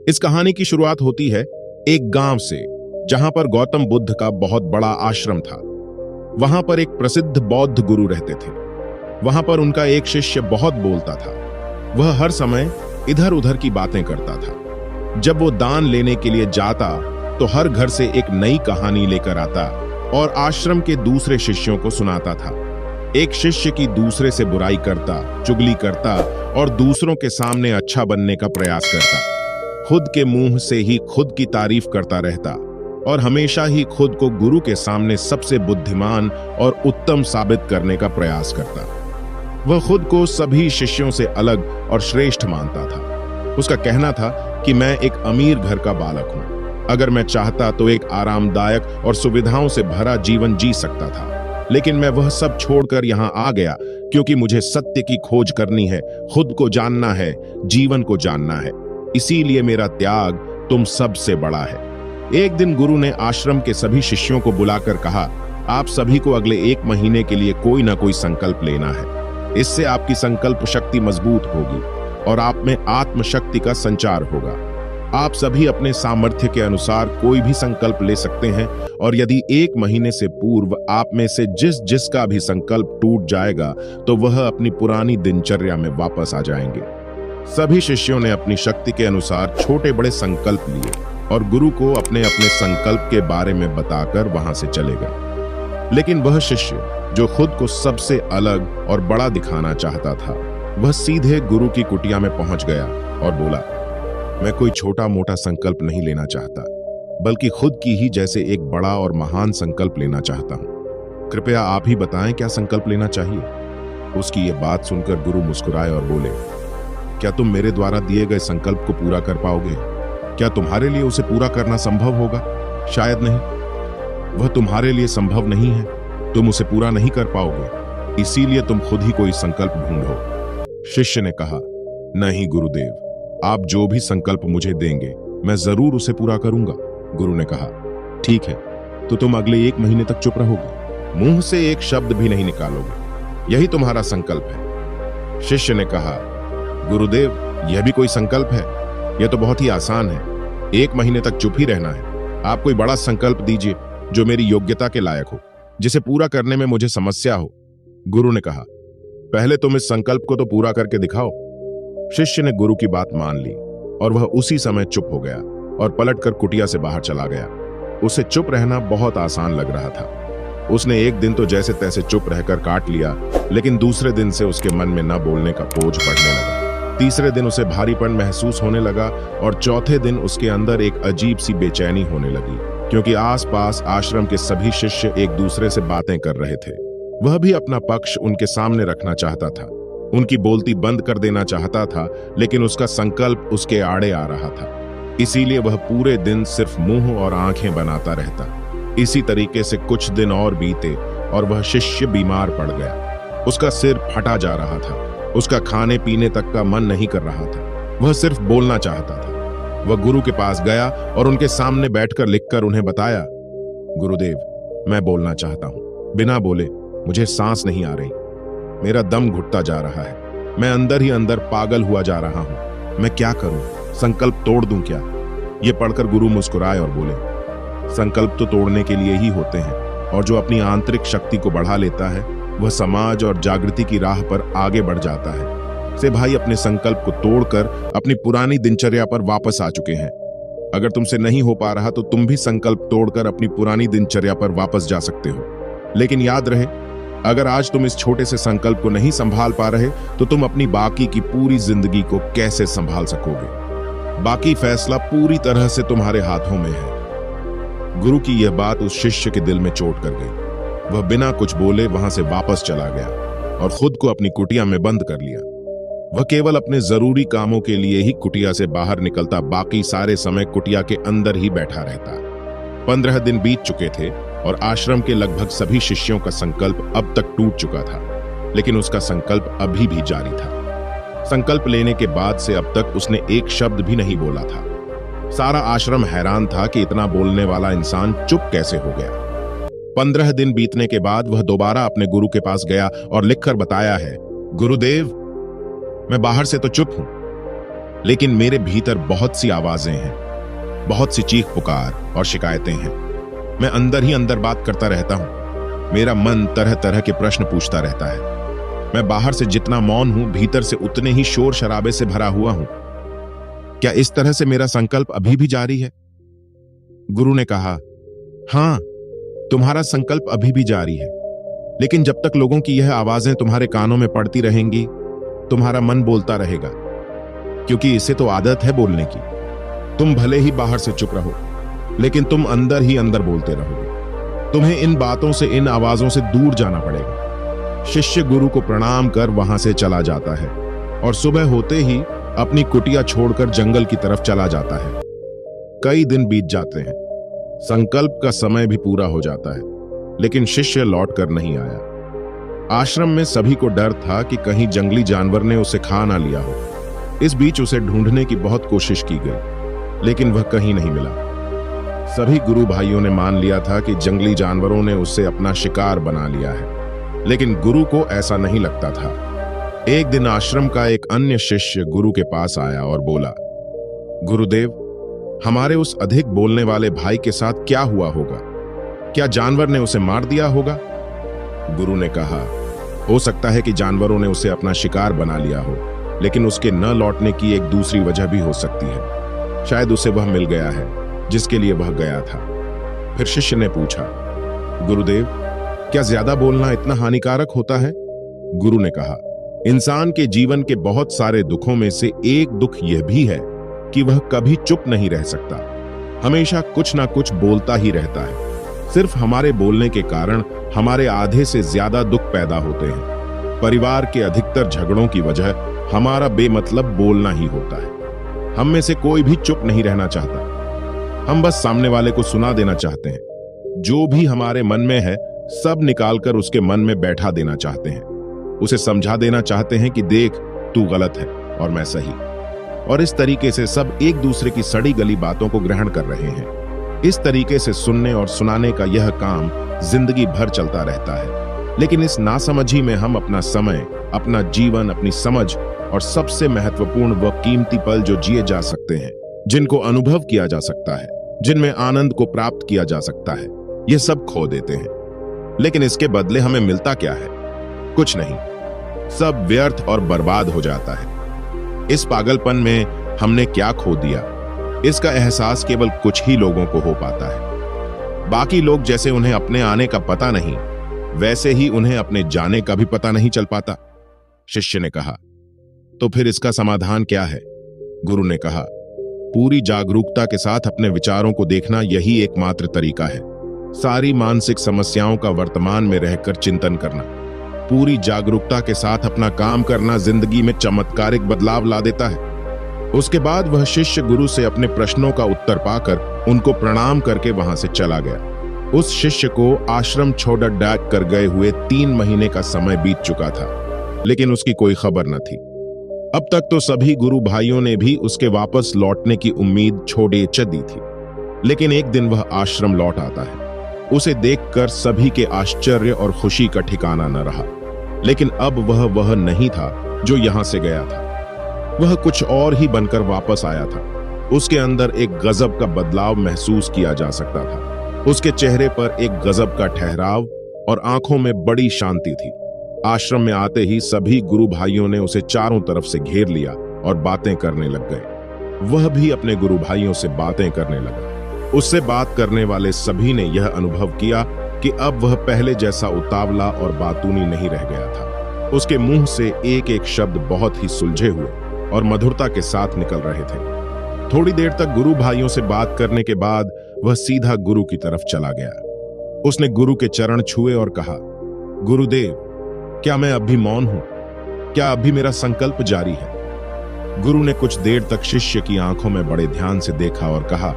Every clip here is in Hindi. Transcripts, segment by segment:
इस कहानी की शुरुआत होती है एक गांव से, जहां पर गौतम बुद्ध का बहुत बड़ा आश्रम था। वहां पर एक प्रसिद्ध बौद्ध गुरु रहते थे। वहां पर उनका एक शिष्य बहुत बोलता था। वह हर समय इधर उधर की बातें करता था। जब वो दान लेने के लिए जाता तो हर घर से एक नई कहानी लेकर आता और आश्रम के दूसरे शिष्यों को सुनाता था। एक शिष्य की दूसरे से बुराई करता, चुगली करता और दूसरों के सामने अच्छा बनने का प्रयास करता। खुद के मुंह से ही खुद की तारीफ करता रहता और हमेशा ही खुद को गुरु के सामने सबसे बुद्धिमान और उत्तम साबित करने का प्रयास करता। वह खुद को सभी शिष्यों से अलग और श्रेष्ठ मानता था। उसका कहना था कि मैं एक अमीर घर का बालक हूं। अगर मैं चाहता तो एक आरामदायक और सुविधाओं से भरा जीवन जी सकता था, लेकिन मैं वह सब छोड़कर यहां आ गया क्योंकि मुझे सत्य की खोज करनी है, खुद को जानना है, जीवन को जानना है। इसीलिए मेरा त्याग तुम सबसे बड़ा है। एक दिन गुरु ने आश्रम के सभी शिष्यों को बुलाकर कहा, आप सभी को अगले 1 महीने के लिए कोई ना कोई संकल्प लेना है। इससे आपकी संकल्प शक्ति मजबूत होगी और आप में आत्मशक्ति का संचार होगा। आप सभी अपने सामर्थ्य के अनुसार कोई भी संकल्प ले सकते हैं और यदि 1 महीने से पूर्व आप में से जिसका भी संकल्प टूट जाएगा तो वह अपनी पुरानी दिनचर्या में वापस आ जाएंगे। सभी शिष्यों ने अपनी शक्ति के अनुसार छोटे बड़े संकल्प लिए और गुरु को अपने अपने संकल्प के बारे में बताकर वहां से चले गए। लेकिन वह शिष्य जो खुद को सबसे अलग और बड़ा दिखाना चाहता था, वह सीधे गुरु की कुटिया में पहुंच गया और बोला, मैं कोई छोटा मोटा संकल्प नहीं लेना चाहता, बल्कि खुद की ही जैसे एक बड़ा और महान संकल्प लेना चाहता हूं। कृपया आप ही बताएं क्या संकल्प लेना चाहिए। उसकी यह बात सुनकर गुरु मुस्कुराए और बोले, क्या तुम मेरे द्वारा दिए गए संकल्प को पूरा कर पाओगे? क्या तुम्हारे लिए उसे पूरा करना संभव होगा? शायद नहीं। वह तुम्हारे लिए संभव नहीं है। तुम उसे पूरा नहीं कर पाओगे, इसीलिए तुम खुद ही कोई संकल्प ढूंढो। शिष्य ने कहा, नहीं गुरुदेव, आप जो भी संकल्प मुझे देंगे मैं जरूर उसे पूरा करूंगा। गुरु ने कहा, ठीक है, तो तुम अगले 1 महीने तक चुप रहोगे, मुंह से एक शब्द भी नहीं निकालोगे। यही तुम्हारा संकल्प है। शिष्य ने कहा, गुरुदेव, यह भी कोई संकल्प है? यह तो बहुत ही आसान है। 1 महीने तक चुप ही रहना है। आप कोई बड़ा संकल्प दीजिए जो मेरी योग्यता के लायक हो, जिसे पूरा करने में मुझे समस्या हो। गुरु ने कहा, पहले तुम इस संकल्प को तो पूरा करके दिखाओ। शिष्य ने गुरु की बात मान ली और वह उसी समय चुप हो गया और पलटकर कुटिया से बाहर चला गया। उसे चुप रहना बहुत आसान लग रहा था। उसने एक दिन तो जैसे तैसे चुप रहकर काट लिया, लेकिन दूसरे दिन से उसके मन में न बोलने का बोझ बढ़ने लगा। तीसरे दिन उसे भारीपन महसूस होने लगा और चौथे दिन उसके अंदर एक अजीब सी बेचैनी होने लगी, क्योंकि आसपास आश्रम के सभी शिष्य एक दूसरे से बातें कर रहे थे। वह भी अपना पक्ष उनके सामने रखना चाहता था, उनकी बोलती बंद कर देना चाहता था, लेकिन उसका संकल्प उसके आड़े आ रहा था। इसीलिए वह पूरे दिन सिर्फ मुंह और आंखें बनाता रहता। इसी तरीके से कुछ दिन और बीते और वह शिष्य बीमार पड़ गया। उसका सिर फटा जा रहा था। उसका खाने पीने तक का मन नहीं कर रहा था। वह सिर्फ बोलना चाहता था। वह गुरु के पास गया और उनके सामने बैठकर लिखकर उन्हें बताया, गुरुदेव, मैं बोलना चाहता हूं। बिना बोले मुझे सांस नहीं आ रही। मेरा दम घुटता जा रहा है। मैं अंदर ही अंदर पागल हुआ जा रहा हूं। मैं क्या करूं? संकल्प तोड़ दूं क्या? ये पढ़कर गुरु मुस्कुराए और बोले, संकल्प तो तोड़ने के लिए ही होते हैं, और जो अपनी आंतरिक शक्ति को बढ़ा लेता है वह समाज और जागृति की राह पर आगे बढ़ जाता है। से भाई अपने संकल्प को तोड़कर अपनी पुरानी दिनचर्या पर वापस आ चुके हैं। अगर तुमसे नहीं हो पा रहा तो तुम भी संकल्प तोड़कर अपनी पुरानी दिनचर्या पर वापस जा सकते हो। लेकिन याद रहे, अगर आज तुम इस छोटे से संकल्प को नहीं संभाल पा रहे तो तुम अपनी बाकी की पूरी जिंदगी को कैसे संभाल सकोगे? बाकी फैसला पूरी तरह से तुम्हारे हाथों में है। गुरु की यह बात उस शिष्य के दिल में चोट कर गई। वह बिना कुछ बोले वहां से वापस चला गया और खुद को अपनी कुटिया में बंद कर लिया। वह केवल अपने जरूरी कामों के लिए ही कुटिया से बाहर निकलता, बाकी सारे समय कुटिया के अंदर ही बैठा रहता। 15 दिन बीत चुके थे और आश्रम के लगभग सभी शिष्यों का संकल्प अब तक टूट चुका था, लेकिन उसका संकल्प अभी भी जारी था। संकल्प लेने के बाद से अब तक उसने एक शब्द भी नहीं बोला था। सारा आश्रम हैरान था कि इतना बोलने वाला इंसान चुप कैसे हो गया। 15 दिन बीतने के बाद वह दोबारा अपने गुरु के पास गया और लिखकर बताया है, गुरुदेव, मैं बाहर से तो चुप हूं, लेकिन मेरे भीतर बहुत सी आवाजें हैं, बहुत सी चीख पुकार और शिकायतें हैं। मैं अंदर ही अंदर बात करता रहता हूं। मेरा मन तरह तरह के प्रश्न पूछता रहता है। मैं बाहर से जितना मौन हूं, भीतर से उतने ही शोर शराबे से भरा हुआ हूं। क्या इस तरह से मेरा संकल्प अभी भी जारी है? गुरु ने कहा, हां, तुम्हारा संकल्प अभी भी जारी है, लेकिन जब तक लोगों की यह आवाजें तुम्हारे कानों में पड़ती रहेंगी, तुम्हारा मन बोलता रहेगा, क्योंकि इसे तो आदत है बोलने की। तुम भले ही बाहर से चुप रहो, लेकिन तुम अंदर ही अंदर बोलते रहोगे। तुम्हें इन बातों से, इन आवाजों से दूर जाना पड़ेगा। शिष्य गुरु को प्रणाम कर वहां से चला जाता है और सुबह होते ही अपनी कुटिया छोड़कर जंगल की तरफ चला जाता है। कई दिन बीत जाते हैं, संकल्प का समय भी पूरा हो जाता है, लेकिन शिष्य लौट कर नहीं आया। आश्रम में सभी को डर था कि कहीं जंगली जानवर ने उसे खा ना लिया हो। इस बीच उसे ढूंढने की बहुत कोशिश की गई, लेकिन वह कहीं नहीं मिला। सभी गुरु भाइयों ने मान लिया था कि जंगली जानवरों ने उसे अपना शिकार बना लिया है, लेकिन गुरु को ऐसा नहीं लगता था। एक दिन आश्रम का एक अन्य शिष्य गुरु के पास आया और बोला, गुरुदेव, हमारे उस अधिक बोलने वाले भाई के साथ क्या हुआ होगा? क्या जानवर ने उसे मार दिया होगा? गुरु ने कहा, हो सकता है कि जानवरों ने उसे अपना शिकार बना लिया हो, लेकिन उसके न लौटने की एक दूसरी वजह भी हो सकती है। शायद उसे वह मिल गया है जिसके लिए वह गया था। फिर शिष्य ने पूछा, गुरुदेव, क्या ज्यादा बोलना इतना हानिकारक होता है? गुरु ने कहा, इंसान के जीवन के बहुत सारे दुखों में से एक दुख यह भी है कि वह कभी चुप नहीं रह सकता, हमेशा कुछ ना कुछ बोलता ही रहता है। सिर्फ हमारे बोलने के कारण हमारे आधे से ज्यादा दुख पैदा होते हैं। परिवार के अधिकतर झगड़ों की वजह हमारा बेमतलब बोलना ही होता है। हम में से कोई भी चुप नहीं रहना चाहता। हम बस सामने वाले को सुना देना चाहते हैं। जो भी हमारे मन में है सब निकालकर उसके मन में बैठा देना चाहते हैं। उसे समझा देना चाहते हैं कि देख, तू गलत है और मैं सही। और इस तरीके से सब एक दूसरे की सड़ी गली बातों को ग्रहण कर रहे हैं। इस तरीके से सुनने और सुनाने का यह काम जिंदगी भर चलता रहता है। लेकिन इस नासमझी में हम अपना समय, अपना जीवन, अपनी समझ और सबसे महत्वपूर्ण व कीमती पल जो जिए जा सकते हैं, जिनको अनुभव किया जा सकता है, जिनमें आनंद को प्राप्त किया जा सकता है, ये सब खो देते हैं। लेकिन इसके बदले हमें मिलता क्या है? कुछ नहीं। सब व्यर्थ और बर्बाद हो जाता है। इस पागलपन में हमने क्या खो दिया, इसका एहसास केवल कुछ ही लोगों को हो पाता है। बाकी लोग जैसे उन्हें अपने आने का पता नहीं, वैसे ही उन्हें अपने जाने का भी पता नहीं चल पाता। शिष्य ने कहा, तो फिर इसका समाधान क्या है? गुरु ने कहा, पूरी जागरूकता के साथ अपने विचारों को देखना यही एकमात्र तरीका है। सारी मानसिक समस्याओं का वर्तमान में रहकर चिंतन करना, पूरी जागरूकता के साथ अपना काम करना जिंदगी में चमत्कारिक बदलाव ला देता है। उसके बाद वह शिष्य गुरु से अपने प्रश्नों का उत्तर पाकर उनको प्रणाम करके वहां से चला गया। उस शिष्य को आश्रम छोड़ डाक कर गए हुए 3 महीने का समय बीत चुका था, लेकिन उसकी कोई खबर न थी। अब तक तो सभी गुरु भाइयों ने भी उसके वापस लौटने की उम्मीद छोड़े दी थी, लेकिन एक दिन वह आश्रम लौट आता है। उसे देखकर सभी के आश्चर्य और खुशी का ठिकाना न रहा। लेकिन अब वह नहीं था जो यहां से गया था। वह कुछ और ही बनकर वापस आया था। उसके अंदर एक गजब का बदलाव महसूस किया जा सकता था। उसके चेहरे पर एक गजब का ठहराव और आंखों में बड़ी शांति थी। आश्रम में आते ही सभी गुरु भाइयों ने उसे चारों तरफ से घेर लिया और बातें करने लग गए। वह भी अपने गुरु भाइयों से बातें करने लगा। उससे बात करने वाले सभी ने यह अनुभव किया कि अब वह पहले जैसा उतावला और बातूनी नहीं रह गया था। उसके मुंह से एक एक शब्द बहुत ही सुलझे हुए और मधुरता के साथ निकल रहे थे। थोड़ी देर तक गुरु भाइयों से बात करने के बाद वह सीधा गुरु की तरफ चला गया। उसने गुरु के चरण छुए और कहा, गुरुदेव, क्या मैं अब भी मौन हूं? क्या अब भी मेरा संकल्प जारी है? गुरु ने कुछ देर तक शिष्य की आंखों में बड़े ध्यान से देखा और कहा,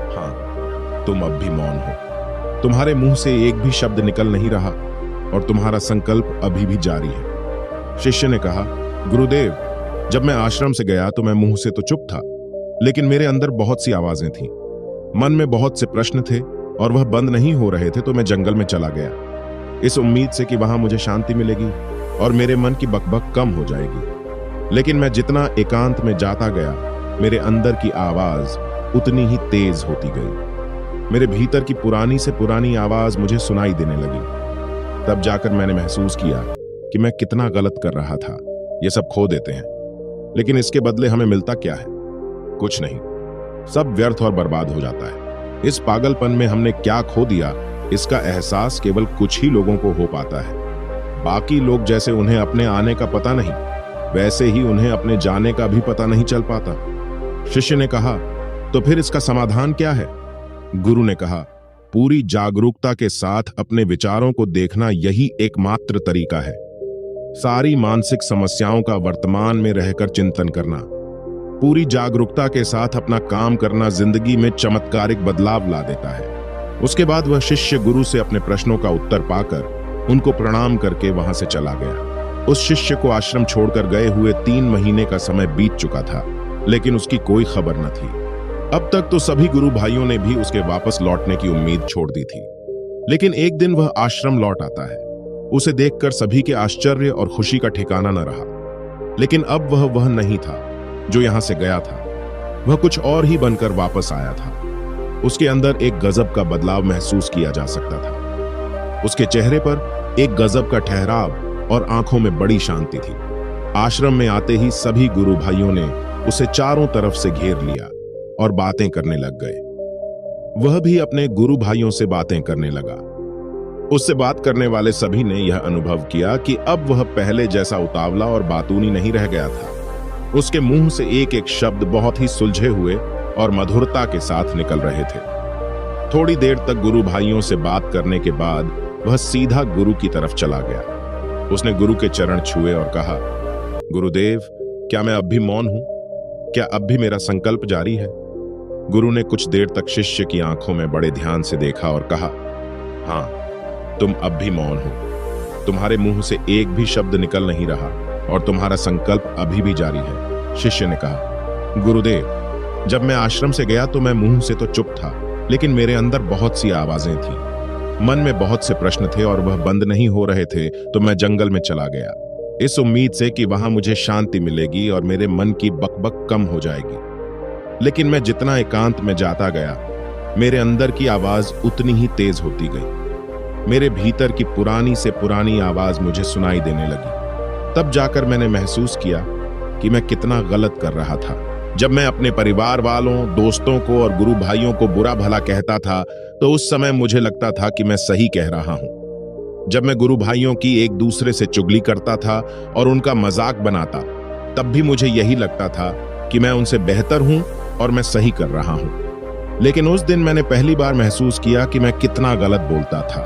हाँ, तुम अब भी मौन हो। तुम्हारे मुंह से एक भी शब्द निकल नहीं रहा और तुम्हारा संकल्प अभी भी जारी है। शिष्य ने कहा, गुरुदेव, जब मैं आश्रम से गया तो मैं मुंह से तो चुप था, लेकिन मेरे अंदर बहुत सी आवाजें थीं। मन में बहुत से प्रश्न थे और वह बंद नहीं हो रहे थे, तो मैं जंगल में चला गया, इस उम्मीद से कि वहां मुझे शांति मिलेगी और मेरे मन की बकबक कम हो जाएगी। लेकिन मैं जितना एकांत में जाता गया, मेरे अंदर की आवाज उतनी ही तेज होती गई। मेरे भीतर की पुरानी से पुरानी आवाज मुझे सुनाई देने लगी। तब जाकर मैंने महसूस किया कि मैं कितना गलत कर रहा था। ये सब खो देते हैं, लेकिन इसके बदले हमें मिलता क्या है? कुछ नहीं, सब व्यर्थ और बर्बाद हो जाता है। इस पागलपन में हमने क्या खो दिया, इसका एहसास केवल कुछ ही लोगों को हो पाता है। बाकी लोग जैसे उन्हें अपने आने का पता नहीं, वैसे ही उन्हें अपने जाने का भी पता नहीं चल पाता। शिष्य ने कहा, तो फिर इसका समाधान क्या है? गुरु ने कहा, पूरी जागरूकता के साथ अपने विचारों को देखना यही एकमात्र तरीका है। सारी मानसिक समस्याओं का वर्तमान में रहकर चिंतन करना, पूरी जागरूकता के साथ अपना काम करना जिंदगी में चमत्कारिक बदलाव ला देता है। उसके बाद वह शिष्य गुरु से अपने प्रश्नों का उत्तर पाकर उनको प्रणाम करके वहां से चला गया। उस शिष्य को आश्रम छोड़कर गए हुए 3 महीने का समय बीत चुका था, लेकिन उसकी कोई खबर न थी। अब तक तो सभी गुरु भाइयों ने भी उसके वापस लौटने की उम्मीद छोड़ दी थी, लेकिन एक दिन वह आश्रम लौट आता है। उसे देखकर सभी के आश्चर्य और खुशी का ठिकाना न रहा। लेकिन अब वह नहीं था जो यहां से गया था, वह कुछ और ही बनकर वापस आया था। उसके अंदर एक गजब का बदलाव महसूस किया जा सकता था। उसके चेहरे पर एक गजब का ठहराव और आंखों में बड़ी शांति थी। आश्रम में आते ही सभी गुरु भाइयों ने उसे चारों तरफ से घेर लिया और बातें करने लग गए। वह भी अपने गुरु भाइयों से बातें करने लगा। उससे बात करने वाले सभी ने यह अनुभव किया कि अब वह पहले जैसा उतावला और बातूनी नहीं रह गया था। उसके मुंह से एक एक शब्द बहुत ही सुलझे हुए और मधुरता के साथ निकल रहे थे। थोड़ी देर तक गुरु भाइयों से बात करने के बाद वह सीधा गुरु की तरफ चला गया। उसने गुरु के चरण छुए और कहा, गुरुदेव, क्या मैं अब भी मौन हूं? क्या अब भी मेरा संकल्प जारी है? गुरु ने कुछ देर तक शिष्य की आंखों में बड़े ध्यान से देखा और कहा, हाँ, तुम अब भी मौन हो। तुम्हारे मुंह से एक भी शब्द निकल नहीं रहा और तुम्हारा संकल्प अभी भी जारी है। शिष्य ने कहा, गुरुदेव, जब मैं आश्रम से गया तो मैं मुंह से तो चुप था, लेकिन मेरे अंदर बहुत सी आवाजें थीं। मन में बहुत से प्रश्न थे और वह बंद नहीं हो रहे थे, तो मैं जंगल में चला गया, इस उम्मीद से कि वहां मुझे शांति मिलेगी और मेरे मन की बकबक कम हो जाएगी। लेकिन मैं जितना एकांत में जाता गया, मेरे अंदर की आवाज उतनी ही तेज होती गई। मेरे भीतर की पुरानी से पुरानी आवाज मुझे सुनाई देने लगी। तब जाकर मैंने महसूस किया कि मैं कितना गलत कर रहा था। जब मैं अपने परिवार वालों, दोस्तों को और गुरु भाइयों को बुरा भला कहता था, तो उस समय मुझे लगता था कि मैं सही कह रहा हूं। जब मैं गुरु भाइयों की एक दूसरे से चुगली करता था और उनका मजाक बनाता, तब भी मुझे यही लगता था कि मैं उनसे बेहतर हूं और मैं सही कर रहा हूं। लेकिन उस दिन मैंने पहली बार महसूस किया कि मैं कितना गलत बोलता था।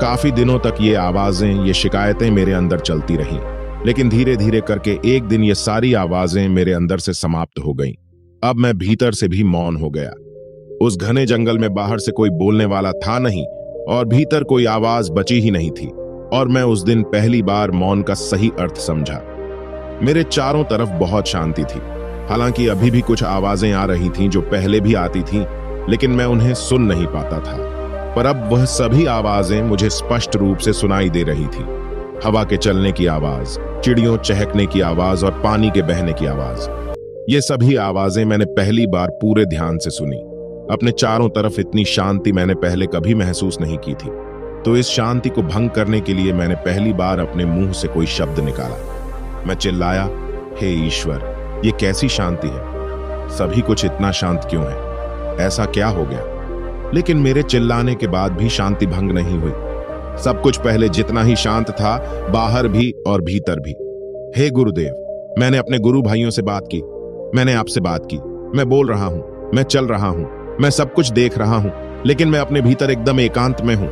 काफी दिनों तक ये आवाजें, ये शिकायतें मेरे अंदर चलती रहीं, लेकिन धीरे धीरे करके एक दिन ये सारी आवाजें मेरे अंदर से समाप्त हो गईं। अब मैं भीतर से भी मौन हो गया। उस घने जंगल में बाहर से कोई बोलने वाला था नहीं और भीतर कोई आवाज बची ही नहीं थी, और मैं उस दिन पहली बार मौन का सही अर्थ समझा। मेरे चारों तरफ बहुत शांति थी। हालांकि अभी भी कुछ आवाजें आ रही थीं जो पहले भी आती थीं, लेकिन मैं उन्हें सुन नहीं पाता था। पर अब वह सभी आवाजें मुझे स्पष्ट रूप से सुनाई दे रही थी। हवा के चलने की आवाज, चिड़ियों चहकने की आवाज और पानी के बहने की आवाज, ये सभी आवाजें मैंने पहली बार पूरे ध्यान से सुनी। अपने चारों तरफ इतनी शांति मैंने पहले कभी महसूस नहीं की थी। तो इस शांति को भंग करने के लिए मैंने पहली बार अपने मुंह से कोई शब्द निकाला। मैं चिल्लाया, हे ईश्वर, ये कैसी शांति है? सभी कुछ इतना शांत क्यों है? ऐसा क्या हो गया? लेकिन मेरे चिल्लाने के बाद भी शांति भंग नहीं हुई। सब कुछ पहले जितना ही शांत था, बाहर भी और भीतर भी। हे गुरुदेव, मैंने अपने गुरु भाइयों से बात की, मैंने आपसे बात की, मैं बोल रहा हूं, मैं चल रहा हूं, मैं सब कुछ देख रहा हूं, लेकिन मैं अपने भीतर एकदम एकांत में हूं,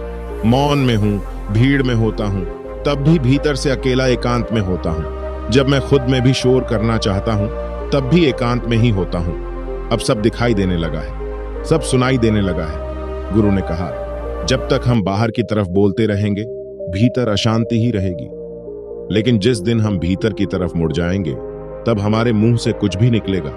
मौन में हूं, भीड़ में होता हूं, तब भी भीतर से अकेला एकांत में होता हूं। जब मैं खुद में भी शोर करना चाहता हूं, तब भी एकांत में ही होता हूं। अब सब दिखाई देने लगा है, सब सुनाई देने लगा है। गुरु ने कहा, जब तक हम बाहर की तरफ बोलते रहेंगे, भीतर अशांति ही रहेगी। लेकिन जिस दिन हम भीतर की तरफ मुड़ जाएंगे, तब हमारे मुंह से कुछ भी निकलेगा,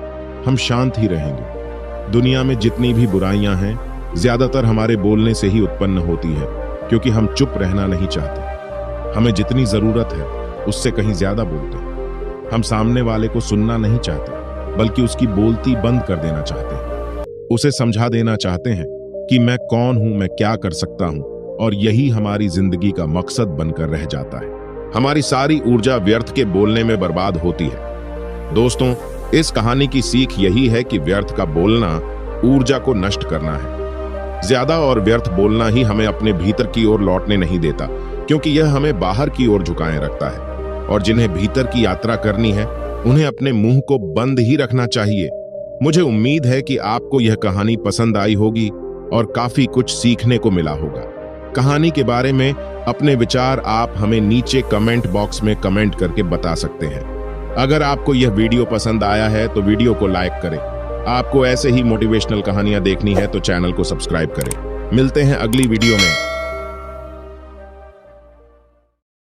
हम शांत ही रहेंगे। दुनिया में जितनी भी बुराइयां हैं, ज्यादातर हमारे बोलने से ही उत्पन्न होती है, क्योंकि हम चुप रहना नहीं चाहते। हमें जितनी जरूरत है, उससे कहीं ज्यादा बोलते हैं। हम सामने वाले को सुनना नहीं चाहते, बल्कि उसकी बोलती बंद कर देना चाहते हैं। उसे समझा देना चाहते हैं कि मैं कौन हूं, मैं क्या कर सकता हूं, और यही हमारी जिंदगी का मकसद बनकर रह जाता है। हमारी सारी ऊर्जा व्यर्थ के बोलने में बर्बाद होती है। दोस्तों, इस कहानी की सीख यही है कि व्यर्थ का बोलना ऊर्जा को नष्ट करना है। ज्यादा और व्यर्थ बोलना ही हमें अपने भीतर की ओर लौटने नहीं देता, क्योंकि यह हमें बाहर की ओर झुकाए रखता है। और जिन्हें भीतर की यात्रा करनी है, उन्हें अपने मुंह को बंद ही रखना चाहिए। मुझे उम्मीद है कि आपको यह कहानी पसंद आई होगी और काफी कुछ सीखने को मिला होगा। कहानी के बारे में अपने विचार आप हमें नीचे कमेंट बॉक्स में कमेंट करके बता सकते हैं। अगर आपको यह वीडियो पसंद आया है तो वीडियो को लाइक करें। आपको ऐसे ही मोटिवेशनल कहानियां देखनी है तो चैनल को सब्सक्राइब करें। मिलते हैं अगली वीडियो में।